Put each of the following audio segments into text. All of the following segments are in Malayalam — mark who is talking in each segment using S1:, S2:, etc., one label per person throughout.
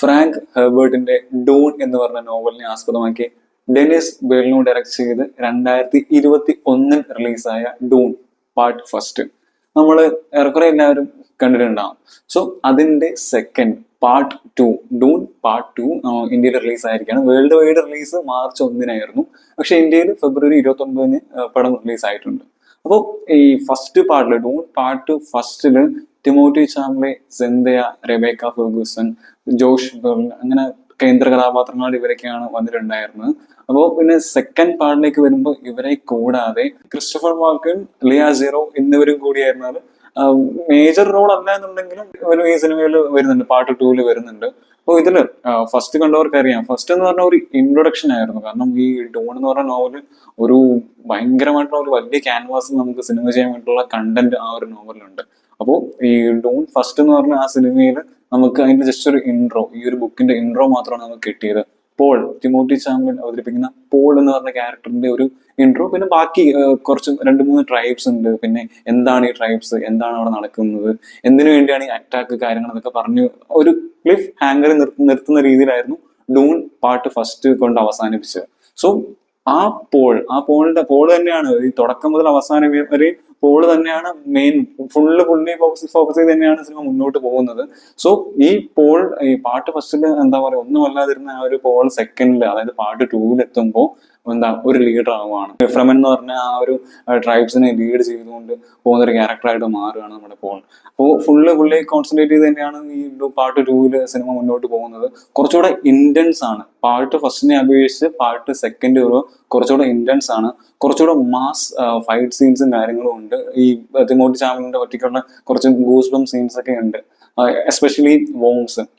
S1: ഫ്രാങ്ക് ഹെർബർട്ടിന്റെ ഡൂൺ എന്ന് പറഞ്ഞ നോവലിനെ ആസ്പദമാക്കി ഡെനിസ് വിൽനു ഡയറക്ട് ചെയ്ത് 2021 റിലീസായ ഡൂൺ പാർട്ട് ഫസ്റ്റ് നമ്മൾ ഏറെക്കുറെ എല്ലാവരും കണ്ടിട്ടുണ്ടാവും. സോ അതിന്റെ സെക്കൻഡ് പാർട്ട് 2 ഡൂൺ പാർട്ട് 2 ഇന്ത്യയിൽ റിലീസ് ആയിരിക്കുകയാണ്. വേൾഡ് വൈഡ് റിലീസ് മാർച്ച് 1 പക്ഷെ ഇന്ത്യയിൽ ഫെബ്രുവരി 29 പടം റിലീസ് ആയിട്ടുണ്ട്. അപ്പോൾ ഈ ഫസ്റ്റ് പാർട്ടില് ഡൂൺ പാർട്ട് ഫസ്റ്റില് Timothee Chalamet, Zendaya, Rebecca Ferguson, Josh Brolin അങ്ങനെ കേന്ദ്ര കഥാപാത്രങ്ങൾ ഇവരൊക്കെയാണ് വന്നിട്ടുണ്ടായിരുന്നത്. അപ്പോൾ പിന്നെ സെക്കൻഡ് പാർട്ടിലേക്ക് വരുമ്പോൾ ഇവരെ കൂടാതെ ക്രിസ്റ്റഫർ വാൽക്കൻ, ലിയ സീറോ എന്നിവരും കൂടിയായിരുന്നാൽ മേജർ റോൾ അല്ല എന്നുണ്ടെങ്കിലും ഇവരും ഈ സിനിമയിൽ വരുന്നുണ്ട്, പാർട്ട് 2 വരുന്നുണ്ട്. അപ്പോൾ ഇതില് ഫസ്റ്റ് കണ്ടവർക്ക് അറിയാം, ഫസ്റ്റ് എന്ന് പറഞ്ഞ ഒരു ഇൻട്രൊഡക്ഷൻ ആയിരുന്നു. കാരണം ഈ ഡൂൺ എന്ന് പറഞ്ഞ നോവല് ഒരു ഭയങ്കരമായിട്ടുള്ള ഒരു വലിയ ക്യാൻവാസ് നമുക്ക് സിനിമ ചെയ്യാൻ വേണ്ടിയിട്ടുള്ള കണ്ടന്റ് ആ ഒരു നോവലിലുണ്ട്. അപ്പോൾ ഈ ഡൂൺ ഫസ്റ്റ് എന്ന് പറഞ്ഞ ആ സിനിമയിൽ നമുക്ക് അതിന്റെ ജസ്റ്റ് ഒരു ഇൻട്രോ, ഈ ഒരു ബുക്കിന്റെ ഇൻട്രോ മാത്രമാണ് നമുക്ക് കിട്ടിയത്. പോൾ, ടിമോത്തി ചാംലിൻ അവതരിപ്പിക്കുന്ന പോൾ എന്ന് പറഞ്ഞ ക്യാരക്ടറിന്റെ ഒരു ഇൻട്രോ, പിന്നെ ബാക്കി കുറച്ച് 2-3 ട്രൈബ്സ് ഉണ്ട്, പിന്നെ എന്താണ് ഈ ട്രൈബ്സ്, എന്താണ് അവിടെ നടക്കുന്നത്, എന്തിനു വേണ്ടിയാണ് ഈ അറ്റാക്ക് കാര്യങ്ങൾ എന്നൊക്കെ പറഞ്ഞു ഒരു ക്ലിഫ് ഹാങ്കറിൽ നിർത്തുന്ന രീതിയിലായിരുന്നു ഡൂൺ പാർട്ട് ഫസ്റ്റ് കൊണ്ട് അവസാനിപ്പിച്ചത്. സോ ആ പോൾ തന്നെയാണ് ഈ തുടക്കം മുതൽ അവസാനം വരെ പോള് തന്നെയാണ് മെയിൻ, ഫുള്ളി ഫോക്കസ് ചെയ്ത് തന്നെയാണ് സിനിമ മുന്നോട്ട് പോകുന്നത്. സോ ഈ പാർട്ട് ഫസ്റ്റില് എന്താ പറയുക, ഒന്നുമല്ലാതിരുന്ന ആ ഒരു പോൾ സെക്കൻഡില്, അതായത് പാർട്ട് 2 എത്തുമ്പോൾ ഒരു ലീഡർ ആവുകയാണ്. ഫ്രമൻ എന്ന് പറഞ്ഞ ആ ഒരു ട്രൈബ്സിനെ ലീഡ് ചെയ്തുകൊണ്ട് പോകുന്ന ഒരു ക്യാരക്ടറായിട്ട് മാറുകയാണ് നമ്മുടെ പോൾ. അപ്പോൾ ഫുള്ളി കോൺസെൻട്രേറ്റ് ചെയ്ത് തന്നെയാണ് ഈ പാർട്ട് 2 സിനിമ മുന്നോട്ട് പോകുന്നത്. കുറച്ചുകൂടെ ഇന്റൻസ് ആണ് പാർട്ട് ഫസ്റ്റിനെ അപേക്ഷിച്ച്. പാർട്ട് സെക്കൻഡ് കുറച്ചുകൂടെ ഇന്റൻസ് ആണ്, കുറച്ചുകൂടെ മാസ് ഫൈറ്റ് സീൻസും കാര്യങ്ങളും ഉണ്ട്. ഈ ടിമോത്തി ചാംലിന്റെ പറ്റിയുള്ള കുറച്ച് ഗൂസ് ബം സീൻസ് ഒക്കെ ഉണ്ട്. എസ്പെഷ്യലി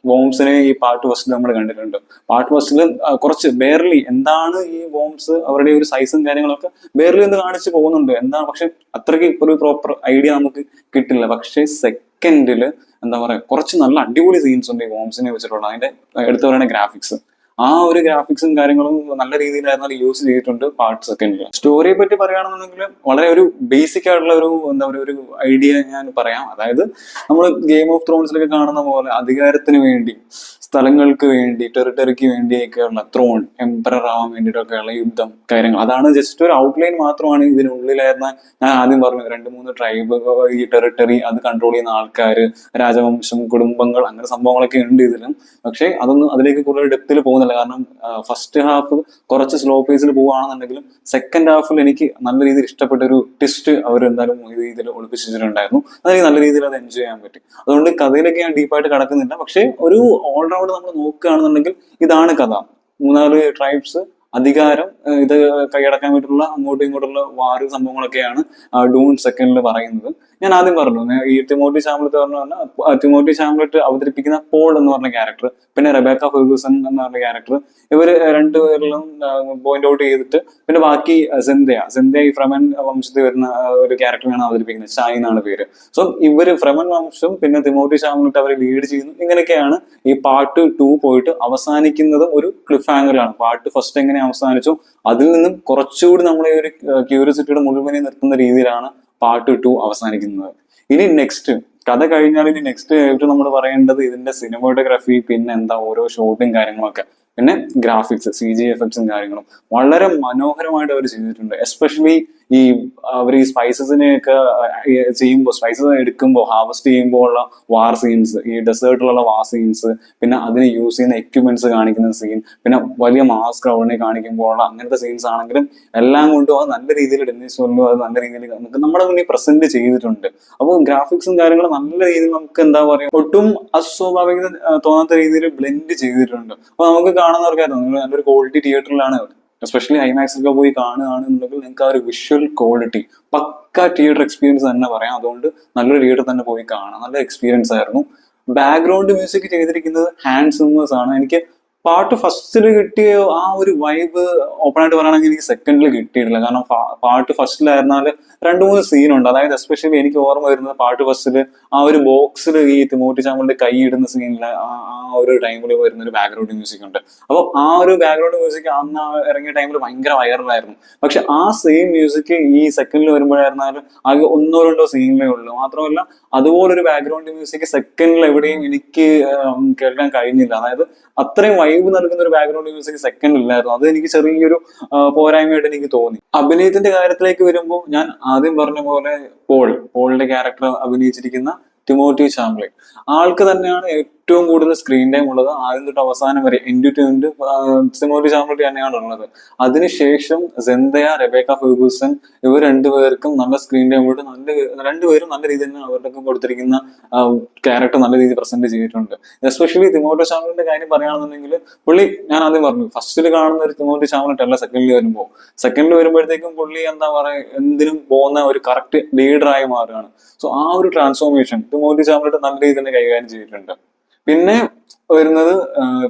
S1: വോംസിനെ ഈ പാർട്ട് ഫസ്റ്റിൽ നമ്മൾ കണ്ടിട്ടുണ്ട്. പാർട്ട് ഫസ്റ്റിൽ കുറച്ച് ബെയർലി എന്താണ് ഈ വോംസ്, അവരുടെ ഒരു സൈസും കാര്യങ്ങളൊക്കെ ബെയർലി ഒന്ന് കാണിച്ച് പോകുന്നുണ്ട് എന്താണ്, പക്ഷെ അത്രയ്ക്ക് ഒരു പ്രോപ്പർ ഐഡിയ നമുക്ക് കിട്ടില്ല. പക്ഷെ സെക്കൻഡില് എന്താ പറയാ, കുറച്ച് നല്ല അടിപൊളി സീൻസ് ഉണ്ട് ഈ വോംസിനെ വെച്ചിട്ടുള്ള. അതിന്റെ എടുത്തു പറയുന്ന ഗ്രാഫിക്സ്, ആ ഒരു ഗ്രാഫിക്സും കാര്യങ്ങളും നല്ല രീതിയിലായിരുന്നു യൂസ് ചെയ്തിട്ടുണ്ട് പാർട്ട് സെക്കൻഡിൽ. സ്റ്റോറിയെ പറ്റി പറയുകയാണെന്നുണ്ടെങ്കിൽ വളരെ ഒരു ബേസിക് ആയിട്ടുള്ള ഒരു എന്താ പറയുക ഒരു ഐഡിയ ഞാൻ പറയാം. അതായത് നമ്മൾ ഗെയിം ഓഫ് ത്രോൺസിലൊക്കെ കാണുന്ന പോലെ അധികാരത്തിന് വേണ്ടി, സ്ഥലങ്ങൾക്ക് വേണ്ടി, ടെറിട്ടറിക്ക് വേണ്ടിയൊക്കെയുള്ള ത്രോൺ, എംപറർ ആവാൻ വേണ്ടിയിട്ടൊക്കെയുള്ള യുദ്ധം കാര്യങ്ങൾ, അതാണ് ജസ്റ്റ് ഒരു ഔട്ട്ലൈൻ മാത്രമാണ്. ഇതിനുള്ളിലായിരുന്ന ഞാൻ ആദ്യം പറഞ്ഞു 2-3 ട്രൈബ്, ഈ ടെറിട്ടറി അത് കൺട്രോൾ ചെയ്യുന്ന ആൾക്കാർ, രാജവംശം, കുടുംബങ്ങൾ, അങ്ങനെ സംഭവങ്ങളൊക്കെ ഉണ്ട് ഇതിലും. പക്ഷെ അതൊന്നും അതിലേക്ക് കൂടുതൽ ഡെപ്തിൽ പോകുന്നില്ല. കാരണം ഫസ്റ്റ് ഹാഫ് കുറച്ച് സ്ലോ പേസിൽ പോവുകയാണെന്നുണ്ടെങ്കിലും സെക്കൻഡ് ഹാഫിൽ എനിക്ക് നല്ല രീതിയിൽ ഇഷ്ടപ്പെട്ട ഒരു ട്വിസ്റ്റ് അവർ എന്തായാലും ഈ രീതിയിൽ ഒളിപ്പിച്ചിട്ടുണ്ടായിരുന്നു. അതെനിക്ക് നല്ല രീതിയിൽ അത് എൻജോയ് ചെയ്യാൻ പറ്റി. അതുകൊണ്ട് കഥയിലേക്ക് ഞാൻ ഡീപ്പായിട്ട് കടക്കുന്നില്ല. പക്ഷെ ഒരു ഓൾറൗണ്ട് നമ്മൾ നോക്കുകയാണെന്നുണ്ടെങ്കിൽ ഇതാണ് കഥ. 3-4 ട്രൈബ്സ്, അധികാരം, ഇത് കൈയടക്കാൻ വേണ്ടിയിട്ടുള്ള അങ്ങോട്ടും ഇങ്ങോട്ടുള്ള വാറ് സംഭവങ്ങളൊക്കെയാണ് ഡൂൺ സെക്കൻഡിൽ പറയുന്നത്. ഞാൻ ആദ്യം പറഞ്ഞു ഈ ടിമോത്തി ചാംലറ്റ് ടിമോത്തി ചാംലറ്റ് അവതരിപ്പിക്കുന്ന പോൾ എന്ന് പറഞ്ഞ ക്യാരക്ടർ, പിന്നെ റെബേക്ക ഫെർഗൂസൺ എന്ന് പറഞ്ഞ ക്യാരക്ടർ, ഇവര് രണ്ടുപേരിലും പോയിന്റ് ഔട്ട് ചെയ്തിട്ട്, പിന്നെ ബാക്കി സെന്തയ ഈ ഫ്രമൻ വംശത്തിൽ വരുന്ന ഒരു ക്യാരക്ടറാണ് അവതരിപ്പിക്കുന്നത്, ഷായ് എന്നാണ് പേര്. സോ ഇവര് ഫ്രമൻ വംശം പിന്നെ ടിമോത്തി ചാംലറ്റ് അവരെ ലീഡ് ചെയ്യുന്നു. ഇങ്ങനെയൊക്കെയാണ് ഈ പാർട്ട് 2 പോയിട്ട് അവസാനിക്കുന്നതും ഒരു ക്ലിഫ് ഹാങ്ങറിലാണ്. പാർട്ട് ഫസ്റ്റ് എങ്ങനെ അവസാനിച്ചു അതിൽ നിന്നും കുറച്ചുകൂടി നമ്മളെ ഒരു ക്യൂരിയോസിറ്റിയുടെ മുഴുവനെ നിർത്തുന്ന രീതിയിലാണ് പാർട്ട് 2 അവസാനിക്കുന്നത്. ഇനി നെക്സ്റ്റ് കഥ കഴിഞ്ഞാൽ ഇനി നെക്സ്റ്റ് ആയിട്ട് നമ്മൾ പറയേണ്ടത് ഇതിന്റെ സിനിമോട്ടോഗ്രാഫി, പിന്നെ എന്താ ഓരോ ഷോട്ടും കാര്യങ്ങളൊക്കെ, പിന്നെ ഗ്രാഫിക്സ്, CG എഫക്ട്സും കാര്യങ്ങളും വളരെ മനോഹരമായിട്ട് അവർ ചെയ്തിട്ടുണ്ട്. എസ്പെഷ്യലി ഈ അവർ ഈ സ്പൈസസിനെയൊക്കെ ചെയ്യുമ്പോൾ, സ്പൈസസ് എടുക്കുമ്പോൾ, ഹാർവെസ്റ്റ് ചെയ്യുമ്പോൾ ഉള്ള വാർ സീൻസ്, ഈ ഡെസേർട്ടിലുള്ള വാർ സീൻസ്, പിന്നെ അതിന് യൂസ് ചെയ്യുന്ന എക്യുപ്മെന്റ്സ് കാണിക്കുന്ന സീൻ, പിന്നെ വലിയ മാസ് ക്രൗഡിനെ കാണിക്കുമ്പോൾ ഉള്ള അങ്ങനത്തെ സീൻസ് ആണെങ്കിലും എല്ലാം കൊണ്ടും അത് നല്ല രീതിയിൽ ഡെന്നിസ് വിൽനു അത് നല്ല രീതിയിൽ നമുക്ക് നമ്മുടെ മുന്നിൽ പ്രസന്റ് ചെയ്തിട്ടുണ്ട്. അപ്പോൾ ഗ്രാഫിക്സും കാര്യങ്ങളും നല്ല രീതിയിൽ നമുക്ക് എന്താ പറയുക, ഒട്ടും അസ്വാഭാവികത തോന്നാത്ത രീതിയിൽ ബ്ലെൻഡ് ചെയ്തിട്ടുണ്ട്. അപ്പൊ നമുക്ക് കാണുന്നവർക്കായിരുന്നു നിങ്ങൾ നല്ലൊരു ക്വാളിറ്റി തിയേറ്ററിലാണ്, എസ്പെഷ്യലി ഐമാക്സിലൊക്കെ പോയി കാണുകയാണെന്നുണ്ടെങ്കിൽ നിങ്ങൾക്ക് ആ ഒരു വിഷ്വൽ ക്വാളിറ്റി പക്ക തിയേറ്റർ എക്സ്പീരിയൻസ് തന്നെ പറയാം. അതുകൊണ്ട് നല്ലൊരു തിയേറ്റർ തന്നെ പോയി കാണാം, നല്ല എക്സ്പീരിയൻസ് ആയിരുന്നു. ബാക്ക്ഗ്രൗണ്ട് മ്യൂസിക് ചെയ്തിരിക്കുന്നത് ഹാൻസ് സിമ്മേഴ്സ് ആണ്. എനിക്ക് പാർട്ട് ഫസ്റ്റിൽ കിട്ടിയ ആ ഒരു വൈബ് ഓപ്പൺ ആയിട്ട് പറയുകയാണെങ്കിൽ എനിക്ക് സെക്കൻഡിൽ കിട്ടിയിട്ടില്ല. കാരണം പാർട്ട് ഫസ്റ്റിലായിരുന്നാൽ രണ്ട് മൂന്ന് സീനുണ്ട്. അതായത് എസ്പെഷ്യലി എനിക്ക് ഓർമ്മ വരുന്നത് പാർട്ട് ഫസ്റ്റില് ആ ഒരു ബോക്സിൽ ഈ തിമോത്തി ചാമലിന്റെ കൈ ഇടുന്ന സീനില് ആ ഒരു ടൈമിൽ വരുന്ന ഒരു ബാക്ക്ഗ്രൗണ്ട് മ്യൂസിക് ഉണ്ട്. അപ്പൊ ആ ഒരു ബാക്ക്ഗ്രൗണ്ട് മ്യൂസിക് അന്ന് ഇറങ്ങിയ ടൈമിൽ ഭയങ്കര വൈറലായിരുന്നു. പക്ഷെ ആ സെയിം മ്യൂസിക് ഈ സെക്കൻഡിൽ വരുമ്പോഴായിരുന്നാലും ആകെ ഒന്നോ രണ്ടോ സീനിലേ ഉള്ളൂ. മാത്രമല്ല അതുപോലൊരു ബാക്ക്ഗ്രൗണ്ട് മ്യൂസിക് സെക്കൻഡിൽ എവിടെയും എനിക്ക് കേൾക്കാൻ കഴിഞ്ഞില്ല. അതായത് അത്രയും വൈബ് നൽകുന്ന ഒരു ബാക്ക്ഗ്രൗണ്ട് മ്യൂസിക് സെക്കൻഡ് ഇല്ലായിരുന്നു. അത് എനിക്ക് ചെറിയൊരു പോരായ്മയായിട്ട് എനിക്ക് തോന്നി. അഭിനയത്തിന്റെ കാര്യത്തിലേക്ക് വരുമ്പോൾ ഞാൻ ആദ്യം പറഞ്ഞ പോലെ പോളിന്റെ ക്യാരക്ടർ അഭിനയിച്ചിരിക്കുന്ന ടിമോത്തി ചാംബ്ലെ ആൾക്ക് തന്നെയാണ് ഏറ്റവും കൂടുതൽ സ്ക്രീൻ ടൈം ഉള്ളത്. ആദ്യം തൊട്ട് അവസാനം വരെ എൻഡ് ടു എൻഡ് ടിമോത്തി ചാംബ്ലെ തന്നെയാണ് ഉള്ളത്. അതിനുശേഷം സെന്തയ, റെബേക്ക ഫെർഗൂസൺ ഇവർ രണ്ടുപേർക്കും നല്ല സ്ക്രീൻ ടൈം ഉണ്ട്. രണ്ടുപേരും നല്ല രീതിയിൽ തന്നെ അവരുടെ കൊടുത്തിരിക്കുന്ന ക്യാരക്ടർ നല്ല രീതിയിൽ പ്രസന്റ് ചെയ്തിട്ടുണ്ട്. എസ്പെഷ്യലി തിമോത്തി ചാംബ്ലിന്റെ കാര്യം പറയുകയാണെന്നുണ്ടെങ്കിൽ പുള്ളി, ഞാൻ ആദ്യം പറഞ്ഞു, ഫസ്റ്റിൽ കാണുന്ന ഒരു തിമോത്തി ചാംബ്ലല്ല സെക്കൻഡിൽ വരുമ്പോഴത്തേക്കും പുള്ളി എന്താ പറയുക, എന്തിനും പോകുന്ന ഒരു കറക്റ്റ് ലീഡറായി മാറുകയാണ്. സോ ആ ഒരു ട്രാൻസ്ഫോർമേഷൻ തിമോത്തി ചാംബ്ലെ നല്ല രീതിയിൽ തന്നെ കൈകാര്യം ചെയ്തിട്ടുണ്ട്. പിന്നെ വരുന്നത്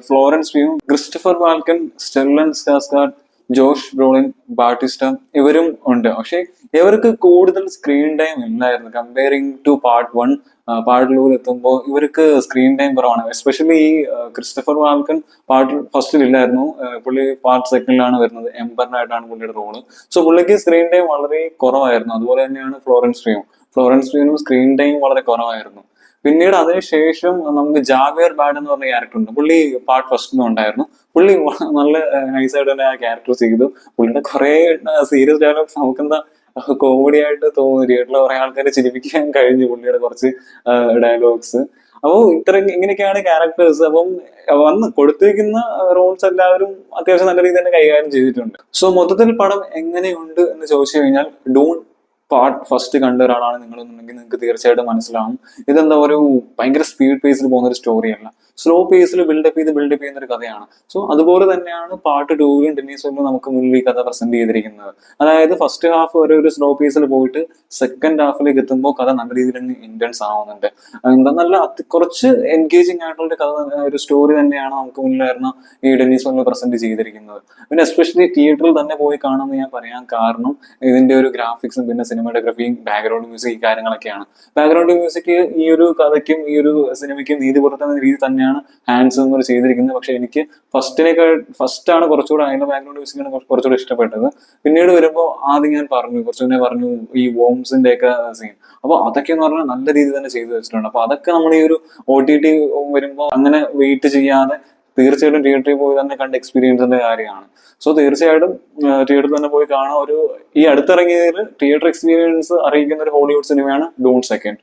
S1: Florence Puig, Christopher വാൽക്കൻ, സ്റ്റെർലൻ Skarsgard, Josh ബ്രോളിൻ, ബാട്ടിസ്റ്റ ഇവരും ഉണ്ട്. പക്ഷെ ഇവർക്ക് കൂടുതൽ സ്ക്രീൻ ടൈം ഇല്ലായിരുന്നു കമ്പയറിങ് ടു പാർട്ട് 1. പാർട്ട് 2 എത്തുമ്പോൾ ഇവർക്ക് സ്ക്രീൻ ടൈം കുറവാണ്. എസ്പെഷ്യലി ഈ ക്രിസ്റ്റഫർ വാൽക്കൻ പാർട്ട് ഫസ്റ്റിൽ ഇല്ലായിരുന്നു. പുള്ളി പാർട്ട് സെക്കൻഡിലാണ് വരുന്നത്. എംബറിനായിട്ടാണ് പുള്ളിയുടെ റോള്. സോ പുള്ളിക്ക് സ്ക്രീൻ ടൈം വളരെ കുറവായിരുന്നു. അതുപോലെ തന്നെയാണ് ഫ്ലോറൻസ് പ്യൂഗിനും സ്ക്രീൻ ടൈം വളരെ കുറവായിരുന്നു. പിന്നീട് അതിനുശേഷം നമുക്ക് ജാവിയർ ബാഡ് എന്ന് പറഞ്ഞ ക്യാരക്ടർ ഉണ്ട്. പുള്ളി പാർട്ട് ഫസ്റ്റിലും ഉണ്ടായിരുന്നു. പുള്ളി നല്ല നൈസായിട്ട് തന്നെ ആ ക്യാരക്ടർ ചെയ്തു. പുള്ളിയുടെ കുറെ സീരിയസ് ഡയലോഗ്സ് നമുക്കെന്താ കോമഡി ആയിട്ട് തോന്നി. തിയേറ്ററിൽ കുറെ ആൾക്കാരെ ചിരിപ്പിക്കാൻ കഴിഞ്ഞു പുള്ളിയുടെ കുറച്ച് ഡയലോഗ്സ്. അപ്പോൾ ഇങ്ങനെയൊക്കെയാണ് ക്യാരക്ടേഴ്സ്. അപ്പം വന്ന് കൊടുത്തിരിക്കുന്ന റോൾസ് എല്ലാവരും അത്യാവശ്യം നല്ല രീതിയിൽ തന്നെ കൈകാര്യം ചെയ്തിട്ടുണ്ട്. സോ മൊത്തത്തിൽ പടം എങ്ങനെയുണ്ട് എന്ന് ചോദിച്ചു കഴിഞ്ഞാൽ, ഡൂൺ പാർട്ട് ഫസ്റ്റ് കണ്ട ഒരാളാണ് നിങ്ങളെന്നുണ്ടെങ്കിൽ നിങ്ങൾക്ക് തീർച്ചയായിട്ടും മനസ്സിലാവും ഇതെന്താ ഒരു ഭയങ്കര സ്പീഡ് പേസിൽ പോകുന്ന ഒരു സ്റ്റോറിയല്ല. സ്ലോ പേസിൽ ബിൽഡപ്പ് ചെയ്യുന്ന ഒരു കഥയാണ്. സോ അതുപോലെ തന്നെയാണ് പാർട്ട് 2-ലും ഡെന്നീസ് വില്ലിനും നമുക്ക് മുന്നിൽ ഈ കഥ പ്രസന്റ് ചെയ്തിരിക്കുന്നത്. അതായത് ഫസ്റ്റ് ഹാഫ് വരെ ഒരു സ്ലോ പേസിൽ പോയിട്ട് സെക്കൻഡ് ഹാഫിലേക്ക് എത്തുമ്പോൾ കഥ നല്ല രീതിയിൽ തന്നെ ഇന്റൻസ് ആവുന്നുണ്ട്. എന്താ നല്ല കുറച്ച് എൻഗേജിങ് ആയിട്ടുള്ള കഥ, ഒരു സ്റ്റോറി തന്നെയാണ് നമുക്ക് മുന്നിലായിരുന്ന ഈ ഡെന്നീസ് വില്ലിന് പ്രസന്റ് ചെയ്തിരിക്കുന്നത്. പിന്നെ എസ്പെഷ്യലി തിയേറ്ററിൽ തന്നെ പോയി കാണുമെന്ന് ഞാൻ പറയാൻ കാരണം ഇതിന്റെ ഒരു ഗ്രാഫിക്സും പിന്നെ സിനിമാറ്റോഗ്രഫിയും ബാക്ക്ഗ്രൗണ്ട് മ്യൂസിക് ഈ കാര്യങ്ങളൊക്കെയാണ്. ബാക്ക്ഗ്രൗണ്ട് മ്യൂസിക് ഈ ഒരു കഥയ്ക്കും ഈ ഒരു സിനിമയ്ക്കും നീതി പുലർത്തുന്ന രീതി തന്നെയാണ് ഹാൻസ് സിമ്മർ ചെയ്തിരിക്കുന്നത്. പക്ഷെ എനിക്ക് ഫസ്റ്റാണ് കുറച്ചുകൂടെ അതിന്റെ ബാക്ക്ഗ്രൗണ്ട് മ്യൂസിക്കാണ് കുറച്ചുകൂടെ ഇഷ്ടപ്പെട്ടത്. പിന്നീട് വരുമ്പോൾ ആദ്യം ഞാൻ കുറച്ചുകൂടെ പറഞ്ഞു ഈ വോംസിന്റെ ഒക്കെ സീൻ. അപ്പൊ അതൊക്കെ എന്ന് പറഞ്ഞാൽ നല്ല രീതിയിൽ തന്നെ ചെയ്തു വെച്ചിട്ടുണ്ട്. അപ്പൊ അതൊക്കെ നമ്മൾ ഈ ഒരു OTT വരുമ്പോൾ അങ്ങനെ വെയിറ്റ് ചെയ്യാതെ തീർച്ചയായിട്ടും തിയേറ്ററിൽ പോയി തന്നെ കണ്ട എക്സ്പീരിയൻസിന്റെ കാര്യമാണ്. സോ തീർച്ചയായിട്ടും തിയേറ്ററിൽ തന്നെ പോയി കാണാൻ ഈ അടുത്തിറങ്ങിയതിൽ തിയേറ്റർ എക്സ്പീരിയൻസ് അറിയിക്കുന്ന ഒരു ഹോളിവുഡ് സിനിമയാണ് ഡൂൺ സെക്കൻഡ്.